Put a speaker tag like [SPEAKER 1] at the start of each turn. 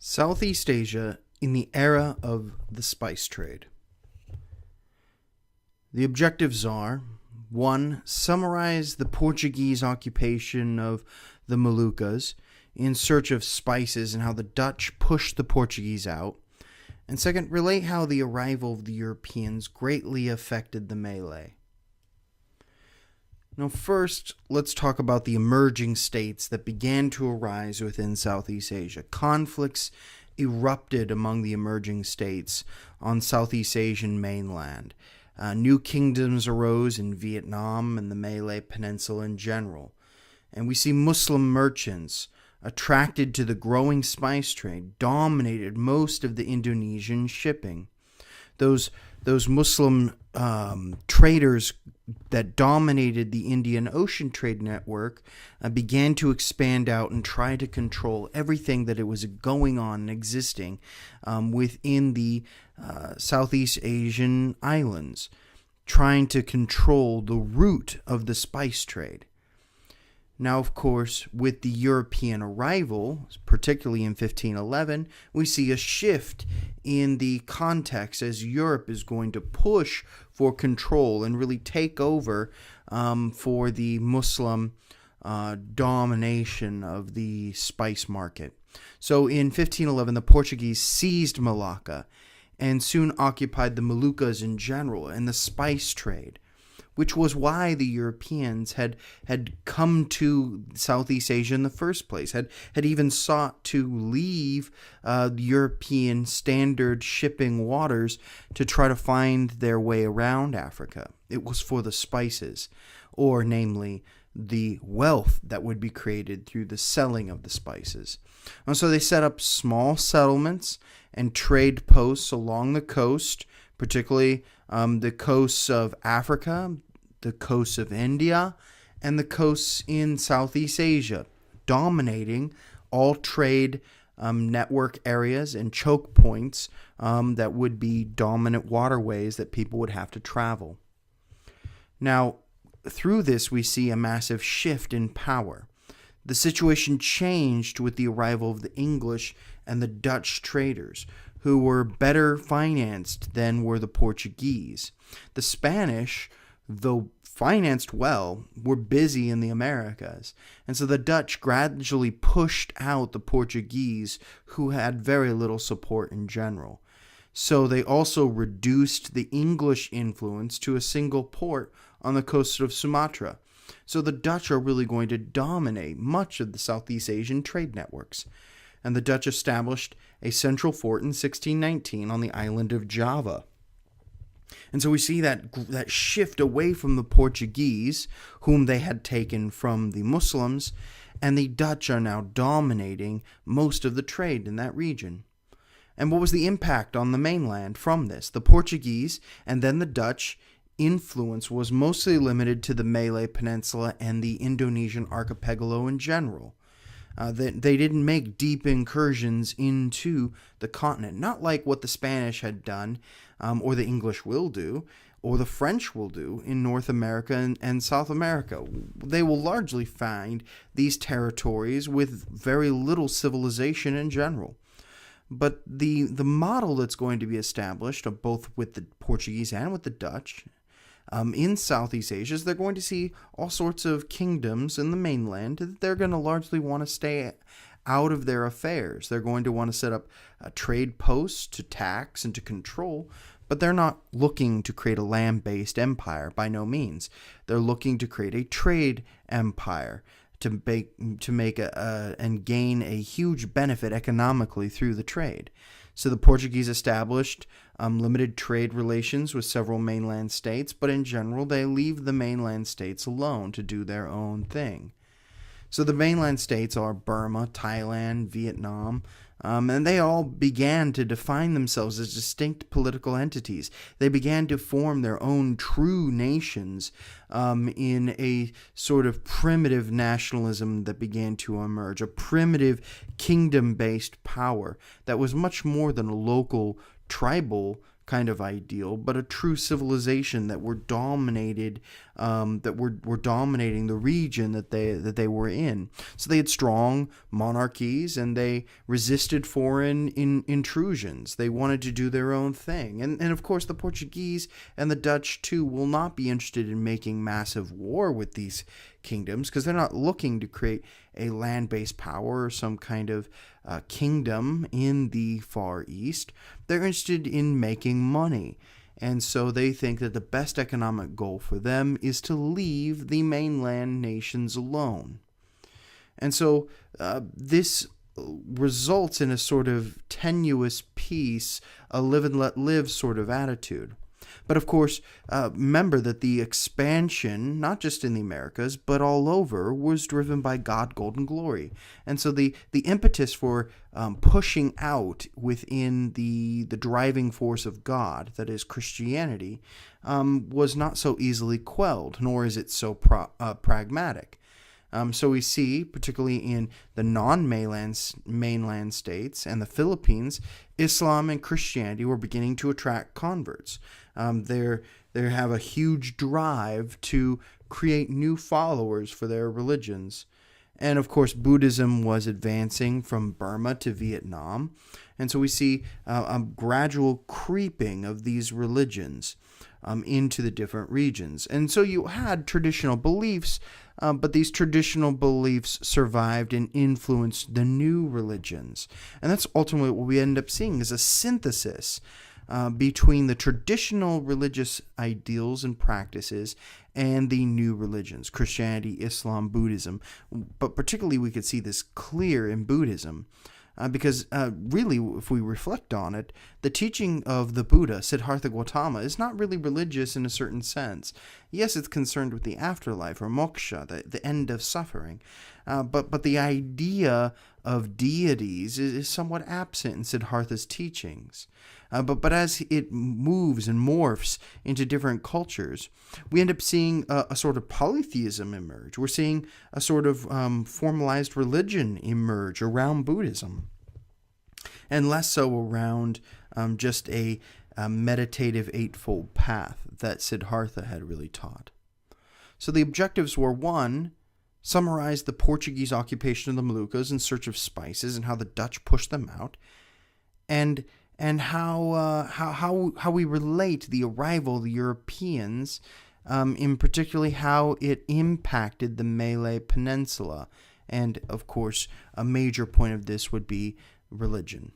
[SPEAKER 1] Southeast Asia in the era of the spice trade. The objectives are: 1. Summarize the Portuguese occupation of the Moluccas in search of spices and how the Dutch pushed the Portuguese out. And 2, relate how the arrival of the Europeans greatly affected the Malay. Now, first, let's talk about the emerging states that began to arise within Southeast Asia. Conflicts erupted among the emerging states on Southeast Asian mainland. New kingdoms arose in Vietnam and the Malay Peninsula in general. And we see Muslim merchants, attracted to the growing spice trade, dominated most of the Indonesian shipping. Those Muslim traders that dominated the Indian Ocean trade network began to expand out and try to control everything that it was going on and existing within the Southeast Asian islands, trying to control the root of the spice trade. Now, of course, with the European arrival, particularly in 1511, we see a shift in the context as Europe is going to push for control and really take over for the Muslim domination of the spice market. So in 1511, the Portuguese seized Malacca and soon occupied the Moluccas in general and the spice trade, which was why the Europeans had come to Southeast Asia in the first place, had even sought to leave the European standard shipping waters to try to find their way around Africa. It was for the spices, or namely, the wealth that would be created through the selling of the spices. And so they set up small settlements and trade posts along the coast, particularly the coasts of Africa, the coasts of India, and the coasts in Southeast Asia, dominating all trade network areas and choke points that would be dominant waterways that people would have to travel. Now, through this, we see a massive shift in power. The situation changed with the arrival of the English and the Dutch traders, who were better financed than were the Portuguese. The Spanish, though financed well, were busy in the Americas, and so the Dutch gradually pushed out the Portuguese, who had very little support in general. So they also reduced the English influence to a single port on the coast of Sumatra. So the Dutch are really going to dominate much of the Southeast Asian trade networks. And the Dutch established a central fort in 1619 on the island of Java. And so we see that shift away from the Portuguese, whom they had taken from the Muslims, and the Dutch are now dominating most of the trade in that region. And what was the impact on the mainland from this? The Portuguese and then the Dutch influence was mostly limited to the Malay Peninsula and the Indonesian archipelago in general. They didn't make deep incursions into the continent, not like what the Spanish had done, or the English will do, or the French will do in North America and South America. They will largely find these territories with very little civilization in general. But the model that's going to be established, both with the Portuguese and with the Dutch, in Southeast Asia, is they're going to see all sorts of kingdoms in the mainland that they're going to largely want to stay out of their affairs. They're going to want to set up trade posts to tax and to control, but they're not looking to create a land-based empire by no means. They're looking to create a trade empire to make and gain a huge benefit economically through the trade. So the Portuguese established limited trade relations with several mainland states, but in general, they leave the mainland states alone to do their own thing. So the mainland states are Burma, Thailand, Vietnam, and they all began to define themselves as distinct political entities. They began to form their own true nations in a sort of primitive nationalism that began to emerge, a primitive kingdom-based power that was much more than a local tribal kind of ideal, but a true civilization that were dominated that were dominating the region that they were in. So they had strong monarchies, and they resisted foreign intrusions. They wanted to do their own thing. And of course, the Portuguese and the Dutch, too, will not be interested in making massive war with these kingdoms, because they're not looking to create a land-based power or some kind of kingdom in the Far East. They're interested in making money. And so they think that the best economic goal for them is to leave the mainland nations alone. And so this results in a sort of tenuous peace, a live and let live sort of attitude. But of course, remember that the expansion, not just in the Americas, but all over, was driven by God, gold, and glory. And so the impetus for pushing out within the driving force of God, that is Christianity, was not so easily quelled, nor is it so pragmatic. So we see, particularly in the non-mainland states and the Philippines, Islam and Christianity were beginning to attract converts. They have a huge drive to create new followers for their religions. And of course, Buddhism was advancing from Burma to Vietnam. And so we see a gradual creeping of these religions into the different regions. And so you had traditional beliefs, but these traditional beliefs survived and influenced the new religions. And that's ultimately what we end up seeing is a synthesis between the traditional religious ideals and practices and the new religions, Christianity, Islam, Buddhism. But particularly we could see this clear in Buddhism. Because really, if we reflect on it, the teaching of the Buddha, Siddhartha Gautama, is not really religious in a certain sense. Yes, it's concerned with the afterlife, or moksha, the end of suffering. But the idea of deities is somewhat absent in Siddhartha's teachings. But as it moves and morphs into different cultures, we end up seeing a sort of polytheism emerge. We're seeing a sort of formalized religion emerge around Buddhism, and less so around just a meditative eightfold path that Siddhartha had really taught. So the objectives were, one, summarize the Portuguese occupation of the Moluccas in search of spices and how the Dutch pushed them out, and how we relate the arrival of the Europeans, in particularly how it impacted the Malay Peninsula. And of course, a major point of this would be religion.